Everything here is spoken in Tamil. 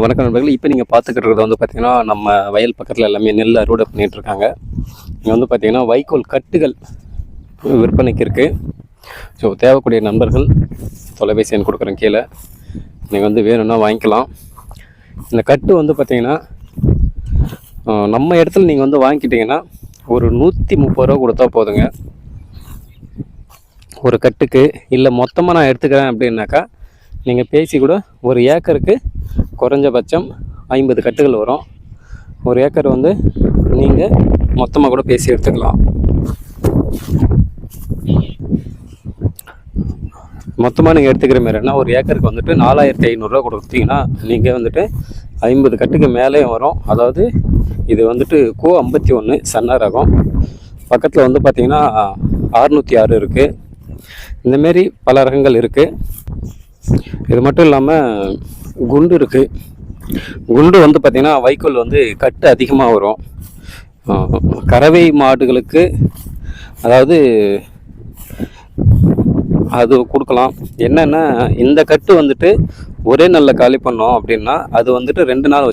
வணக்கம் நண்பர்கள். இப்போ நீங்கள் பார்த்துக்கிட்டு வந்து பார்த்திங்கன்னா, நம்ம வயல் பக்கத்தில் எல்லாமே நெல் அறுவடை பண்ணிகிட்ருக்காங்க. இங்கே வந்து பார்த்திங்கன்னா வைக்கோல் கட்டுகள் விற்பனைக்கு இருக்குது. ஸோ தேவைக்கூடிய நண்பர்கள் தொலைபேசி எண் கொடுக்குறேன் கீழே. நீங்கள் வந்து வேணும்னா வாங்கிக்கலாம். இந்த கட்டு வந்து பார்த்திங்கன்னா நம்ம இடத்துல நீங்கள் வந்து வாங்கிக்கிட்டிங்கன்னா ஒரு 130 ரூபா கொடுத்தா போதுங்க ஒரு கட்டுக்கு. இல்லை மொத்தமாக நான் எடுத்துக்கிறேன் அப்படின்னாக்கா நீங்கள் பேசி கூட ஒரு ஏக்கருக்கு குறைஞ்சபட்சம் 50 கட்டுகள் வரும். ஒரு ஏக்கர் வந்து நீங்கள் மொத்தமாக கூட பேசி எடுத்துக்கலாம். மொத்தமாக நீங்கள் எடுத்துக்கிற மாதிரினா ஒரு ஏக்கருக்கு வந்துட்டு 4500 கொடுத்தீங்கன்னா நீங்கள் வந்துட்டு 50 கட்டுக்கு மேலேயும் வரும். அதாவது இது வந்துட்டு கோ 51 சன்ன ரகம். பக்கத்தில் வந்து பார்த்திங்கன்னா 606 இருக்குது. இந்தமாரி பல ரகங்கள் இருக்குது. இது மட்டும் இல்லாமல் குண்டு இருக்குது. குண்டு வந்து பார்த்திங்கன்னா வைக்கோல் வந்து கட்டு அதிகமாக வரும். கறவை மாடுகளுக்கு அதாவது அது கொடுக்கலாம். என்னென்னா இந்த கட்டு வந்துட்டு ஒரே நாளில் காலி பண்ணோம் அப்படின்னா அது வந்துட்டு 2 நாள்